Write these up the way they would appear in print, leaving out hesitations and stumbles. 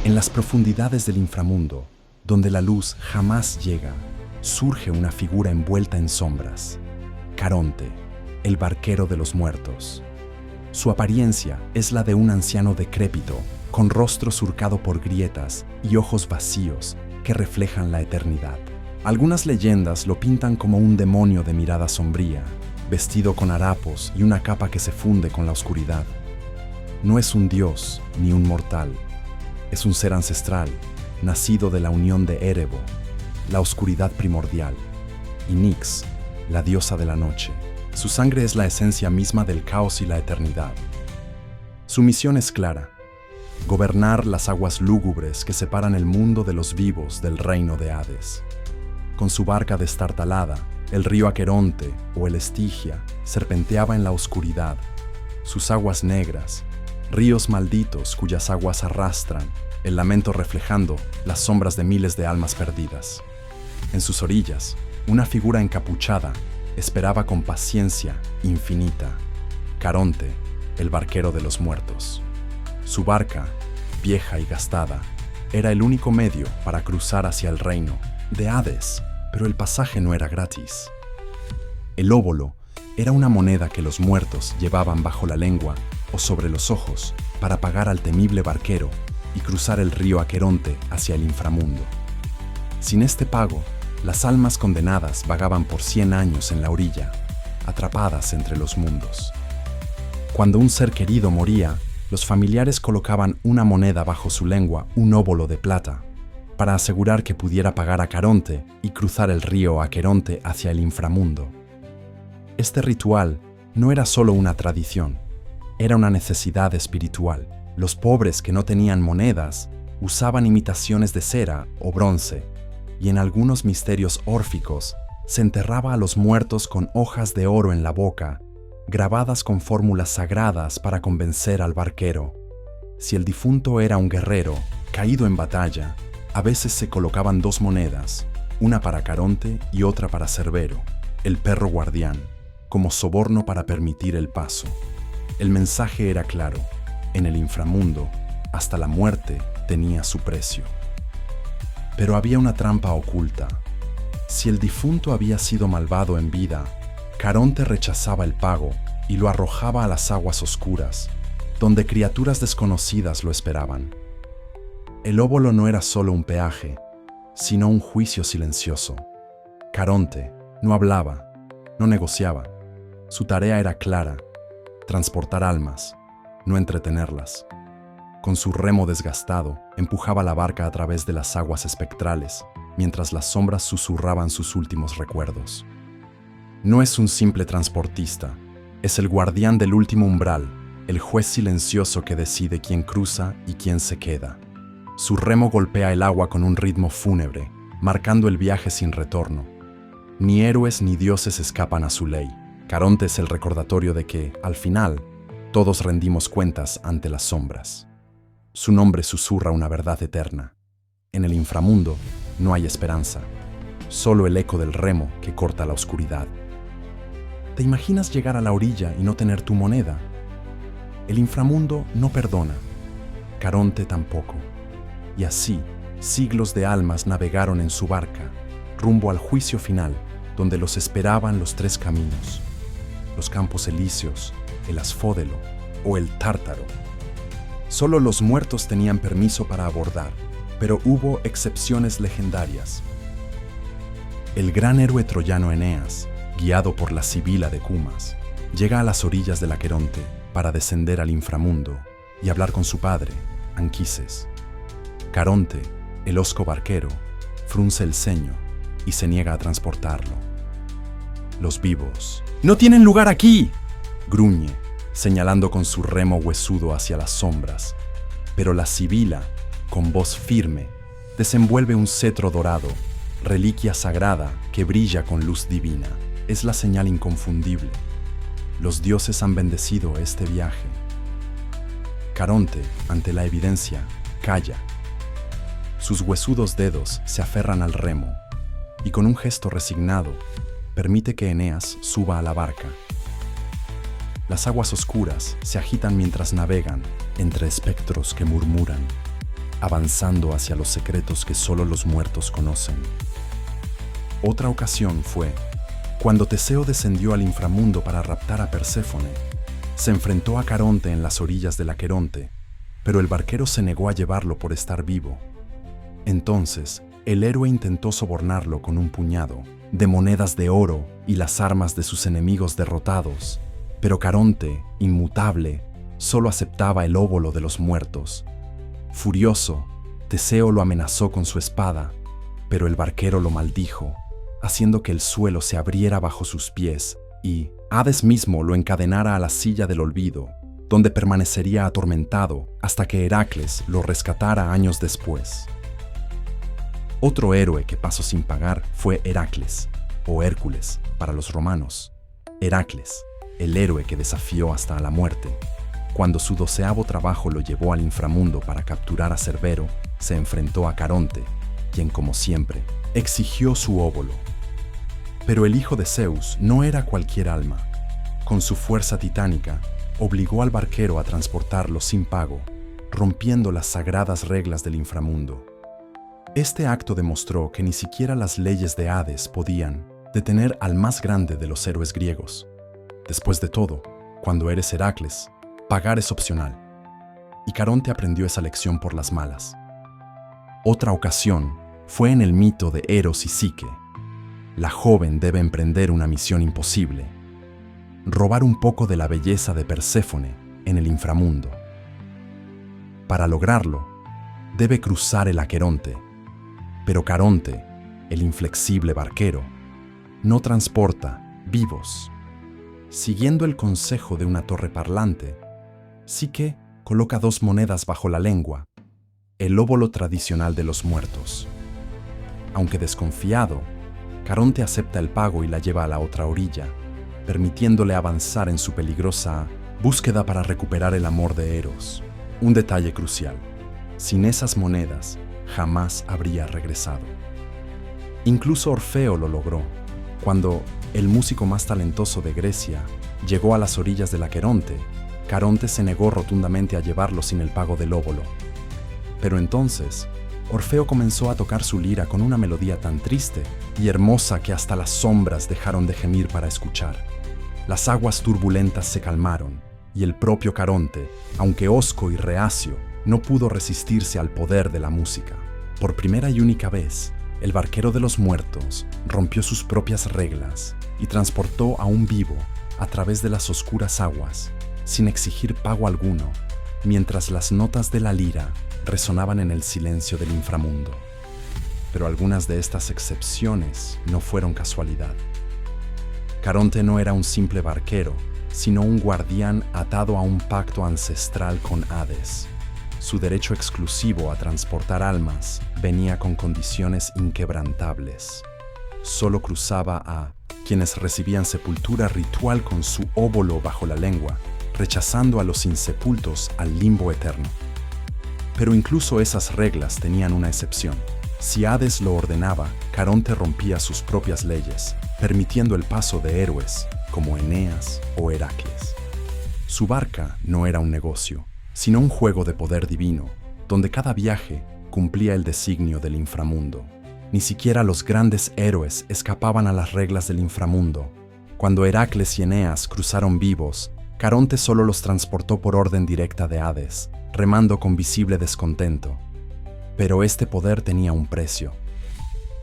En las profundidades del inframundo, donde la luz jamás llega, surge una figura envuelta en sombras. Caronte, el barquero de los muertos. Su apariencia es la de un anciano decrépito, con rostro surcado por grietas y ojos vacíos que reflejan la eternidad. Algunas leyendas lo pintan como un demonio de mirada sombría, vestido con harapos y una capa que se funde con la oscuridad. No es un dios ni un mortal, es un ser ancestral, nacido de la unión de Erebo, la oscuridad primordial, y Nyx, la diosa de la noche. Su sangre es la esencia misma del caos y la eternidad. Su misión es clara: gobernar las aguas lúgubres que separan el mundo de los vivos del reino de Hades. Con su barca destartalada, el río Aqueronte o el Estigia serpenteaba en la oscuridad. Sus aguas negras, ríos malditos cuyas aguas arrastran, el lamento reflejando las sombras de miles de almas perdidas. En sus orillas, una figura encapuchada esperaba con paciencia infinita: Caronte, el barquero de los muertos. Su barca, vieja y gastada, era el único medio para cruzar hacia el reino de Hades, pero el pasaje no era gratis. El óbolo era una moneda que los muertos llevaban bajo la lengua o sobre los ojos para pagar al temible barquero y cruzar el río Aqueronte hacia el inframundo. Sin este pago, las almas condenadas vagaban por 100 años en la orilla, atrapadas entre los mundos. Cuando un ser querido moría, los familiares colocaban una moneda bajo su lengua, un óbolo de plata, para asegurar que pudiera pagar a Caronte y cruzar el río Aqueronte hacia el inframundo. Este ritual no era solo una tradición, era una necesidad espiritual. Los pobres que no tenían monedas usaban imitaciones de cera o bronce, y en algunos misterios órficos se enterraba a los muertos con hojas de oro en la boca, grabadas con fórmulas sagradas para convencer al barquero. Si el difunto era un guerrero caído en batalla, a veces se colocaban 2 monedas, una para Caronte y otra para Cerbero, el perro guardián, como soborno para permitir el paso. El mensaje era claro: en el inframundo, hasta la muerte tenía su precio. Pero había una trampa oculta. Si el difunto había sido malvado en vida, Caronte rechazaba el pago y lo arrojaba a las aguas oscuras, donde criaturas desconocidas lo esperaban. El óbolo no era solo un peaje, sino un juicio silencioso. Caronte no hablaba, no negociaba. Su tarea era clara: transportar almas, no entretenerlas. Con su remo desgastado, empujaba la barca a través de las aguas espectrales, mientras las sombras susurraban sus últimos recuerdos. No es un simple transportista, es el guardián del último umbral, el juez silencioso que decide quién cruza y quién se queda. Su remo golpea el agua con un ritmo fúnebre, marcando el viaje sin retorno. Ni héroes ni dioses escapan a su ley. Caronte es el recordatorio de que, al final, todos rendimos cuentas ante las sombras. Su nombre susurra una verdad eterna: en el inframundo no hay esperanza, solo el eco del remo que corta la oscuridad. ¿Te imaginas llegar a la orilla y no tener tu moneda? El inframundo no perdona, Caronte tampoco. Y así, siglos de almas navegaron en su barca, rumbo al juicio final, donde los esperaban los 3 caminos: los campos elíseos, el asfódelo o el tártaro. Solo los muertos tenían permiso para abordar, pero hubo excepciones legendarias. El gran héroe troyano Eneas, guiado por la Sibila de Cumas, llega a las orillas del Aqueronte para descender al inframundo y hablar con su padre, Anquises. Caronte, el hosco barquero, frunce el ceño y se niega a transportarlo. Los vivos no tienen lugar aquí, gruñe, señalando con su remo huesudo hacia las sombras. Pero la Sibila, con voz firme, desenvuelve un cetro dorado, reliquia sagrada que brilla con luz divina. Es la señal inconfundible. Los dioses han bendecido este viaje. Caronte, ante la evidencia, calla. Sus huesudos dedos se aferran al remo y con un gesto resignado permite que Eneas suba a la barca. Las aguas oscuras se agitan mientras navegan entre espectros que murmuran: avanzando hacia los secretos que solo los muertos conocen. Otra ocasión fue cuando Teseo descendió al inframundo para raptar a Perséfone. Se enfrentó a Caronte en las orillas del Aqueronte, pero el barquero se negó a llevarlo por estar vivo. Entonces, el héroe intentó sobornarlo con un puñado de monedas de oro y las armas de sus enemigos derrotados, pero Caronte, inmutable, solo aceptaba el óbolo de los muertos. Furioso, Teseo lo amenazó con su espada, pero el barquero lo maldijo, haciendo que el suelo se abriera bajo sus pies y Hades mismo lo encadenara a la silla del olvido, donde permanecería atormentado hasta que Heracles lo rescatara años después. Otro héroe que pasó sin pagar fue Heracles, o Hércules para los romanos. Heracles, el héroe que desafió hasta a la muerte. Cuando su 12º trabajo lo llevó al inframundo para capturar a Cerbero, se enfrentó a Caronte, quien, como siempre, exigió su óbolo. Pero el hijo de Zeus no era cualquier alma. Con su fuerza titánica, obligó al barquero a transportarlo sin pago, rompiendo las sagradas reglas del inframundo. Este acto demostró que ni siquiera las leyes de Hades podían detener al más grande de los héroes griegos. Después de todo, cuando eres Heracles, pagar es opcional. Y Caronte aprendió esa lección por las malas. Otra ocasión fue en el mito de Eros y Psique. La joven debe emprender una misión imposible: robar un poco de la belleza de Perséfone en el inframundo. Para lograrlo, debe cruzar el Aqueronte, pero Caronte, el inflexible barquero, no transporta vivos. Siguiendo el consejo de una torre parlante, Psique coloca 2 monedas bajo la lengua, el óbolo tradicional de los muertos. Aunque desconfiado, Caronte acepta el pago y la lleva a la otra orilla, permitiéndole avanzar en su peligrosa búsqueda para recuperar el amor de Eros. Un detalle crucial: sin esas monedas, jamás habría regresado. Incluso Orfeo lo logró. Cuando el músico más talentoso de Grecia llegó a las orillas del Aqueronte, Caronte se negó rotundamente a llevarlo sin el pago del óbolo. Pero entonces, Orfeo comenzó a tocar su lira con una melodía tan triste y hermosa que hasta las sombras dejaron de gemir para escuchar. Las aguas turbulentas se calmaron y el propio Caronte, aunque hosco y reacio, no pudo resistirse al poder de la música. Por primera y única vez, el barquero de los muertos rompió sus propias reglas y transportó a un vivo a través de las oscuras aguas, sin exigir pago alguno, mientras las notas de la lira resonaban en el silencio del inframundo. Pero algunas de estas excepciones no fueron casualidad. Caronte no era un simple barquero, sino un guardián atado a un pacto ancestral con Hades. Su derecho exclusivo a transportar almas venía con condiciones inquebrantables. Solo cruzaba a quienes recibían sepultura ritual con su óbolo bajo la lengua, rechazando a los insepultos al limbo eterno. Pero incluso esas reglas tenían una excepción. Si Hades lo ordenaba, Caronte rompía sus propias leyes, permitiendo el paso de héroes como Eneas o Heracles. Su barca no era un negocio, sino un juego de poder divino, donde cada viaje cumplía el designio del inframundo. Ni siquiera los grandes héroes escapaban a las reglas del inframundo. Cuando Heracles y Eneas cruzaron vivos, Caronte solo los transportó por orden directa de Hades, remando con visible descontento. Pero este poder tenía un precio.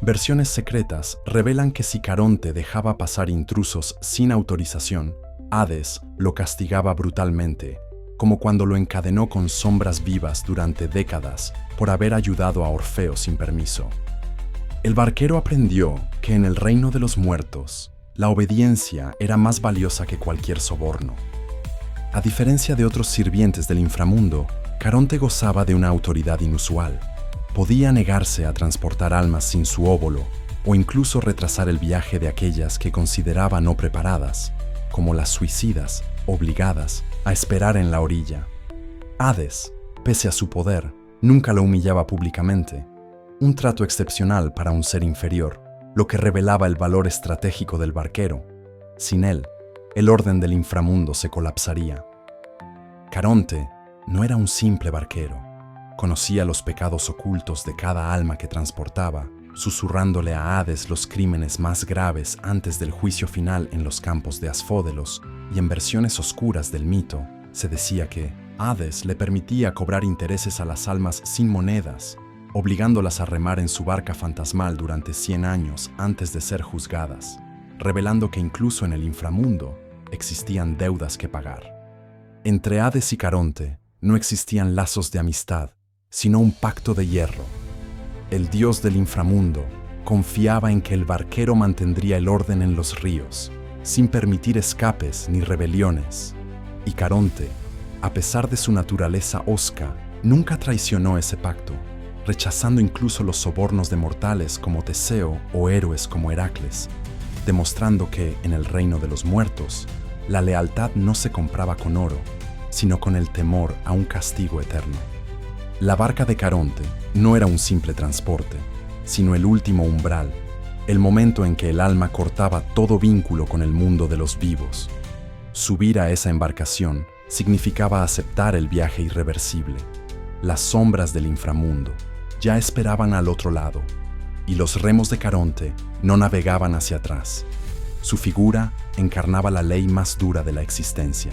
Versiones secretas revelan que si Caronte dejaba pasar intrusos sin autorización, Hades lo castigaba brutalmente, como cuando lo encadenó con sombras vivas durante décadas por haber ayudado a Orfeo sin permiso. El barquero aprendió que en el reino de los muertos, la obediencia era más valiosa que cualquier soborno. A diferencia de otros sirvientes del inframundo, Caronte gozaba de una autoridad inusual. Podía negarse a transportar almas sin su óbolo, o incluso retrasar el viaje de aquellas que consideraba no preparadas, como las suicidas, obligadas a esperar en la orilla. Hades, pese a su poder, nunca lo humillaba públicamente, un trato excepcional para un ser inferior, lo que revelaba el valor estratégico del barquero. Sin él, el orden del inframundo se colapsaría. Caronte no era un simple barquero. Conocía los pecados ocultos de cada alma que transportaba, susurrándole a Hades los crímenes más graves antes del juicio final en los campos de Asfódelos, y en versiones oscuras del mito, se decía que Hades le permitía cobrar intereses a las almas sin monedas, obligándolas a remar en su barca fantasmal durante 100 años antes de ser juzgadas, revelando que incluso en el inframundo existían deudas que pagar. Entre Hades y Caronte no existían lazos de amistad, sino un pacto de hierro. El dios del inframundo confiaba en que el barquero mantendría el orden en los ríos, sin permitir escapes ni rebeliones. Y Caronte, a pesar de su naturaleza hosca, nunca traicionó ese pacto, rechazando incluso los sobornos de mortales como Teseo o héroes como Heracles, demostrando que, en el reino de los muertos, la lealtad no se compraba con oro, sino con el temor a un castigo eterno. La barca de Caronte no era un simple transporte, sino el último umbral, el momento en que el alma cortaba todo vínculo con el mundo de los vivos. Subir a esa embarcación significaba aceptar el viaje irreversible. Las sombras del inframundo ya esperaban al otro lado, y los remos de Caronte no navegaban hacia atrás. Su figura encarnaba la ley más dura de la existencia.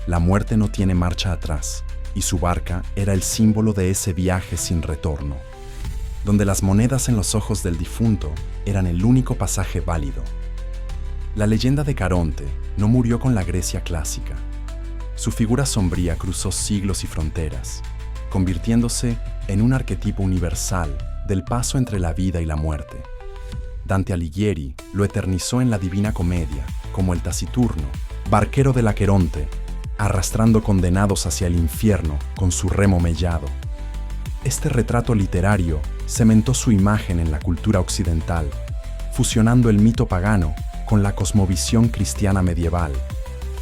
La muerte no tiene marcha atrás, y su barca era el símbolo de ese viaje sin retorno, donde las monedas en los ojos del difunto eran el único pasaje válido. La leyenda de Caronte no murió con la Grecia clásica. Su figura sombría cruzó siglos y fronteras, convirtiéndose en un arquetipo universal del paso entre la vida y la muerte. Dante Alighieri lo eternizó en la Divina Comedia como el taciturno, barquero del Aqueronte, arrastrando condenados hacia el infierno con su remo mellado. Este retrato literario cementó su imagen en la cultura occidental, fusionando el mito pagano con la cosmovisión cristiana medieval.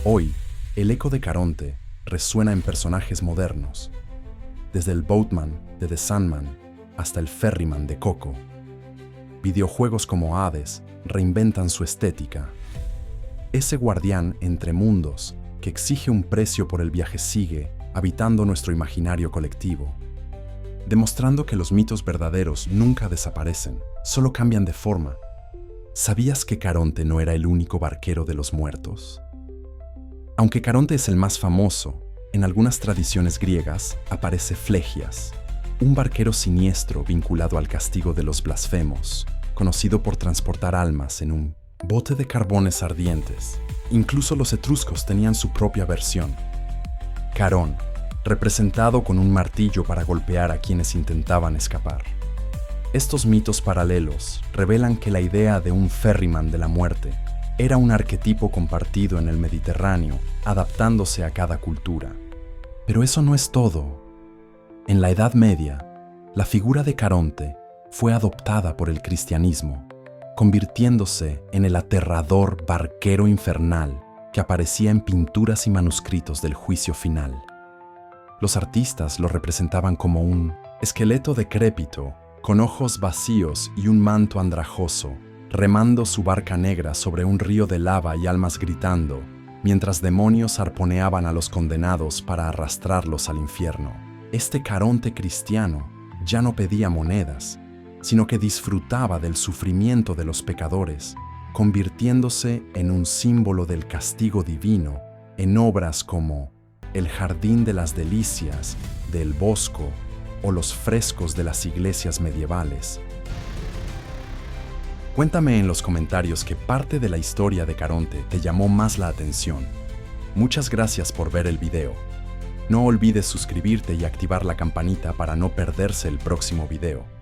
Hoy, el eco de Caronte resuena en personajes modernos, desde el Boatman de The Sandman hasta el Ferryman de Coco. Videojuegos como Hades reinventan su estética. Ese guardián entre mundos que exige un precio por el viaje sigue habitando nuestro imaginario colectivo, demostrando que los mitos verdaderos nunca desaparecen, solo cambian de forma. ¿Sabías que Caronte no era el único barquero de los muertos? Aunque Caronte es el más famoso, en algunas tradiciones griegas aparece Flegias, un barquero siniestro vinculado al castigo de los blasfemos, conocido por transportar almas en un bote de carbones ardientes. Incluso los etruscos tenían su propia versión. Carón, representado con un martillo para golpear a quienes intentaban escapar. Estos mitos paralelos revelan que la idea de un ferryman de la muerte era un arquetipo compartido en el Mediterráneo, adaptándose a cada cultura. Pero eso no es todo. En la Edad Media, la figura de Caronte fue adoptada por el cristianismo, convirtiéndose en el aterrador barquero infernal que aparecía en pinturas y manuscritos del juicio final. Los artistas lo representaban como un esqueleto decrépito, con ojos vacíos y un manto andrajoso, remando su barca negra sobre un río de lava y almas gritando, mientras demonios arponeaban a los condenados para arrastrarlos al infierno. Este Caronte cristiano ya no pedía monedas, sino que disfrutaba del sufrimiento de los pecadores, convirtiéndose en un símbolo del castigo divino en obras como El Jardín de las Delicias de El Bosco o los frescos de las iglesias medievales. Cuéntame en los comentarios qué parte de la historia de Caronte te llamó más la atención. Muchas gracias por ver el video. No olvides suscribirte y activar la campanita para no perderse el próximo video.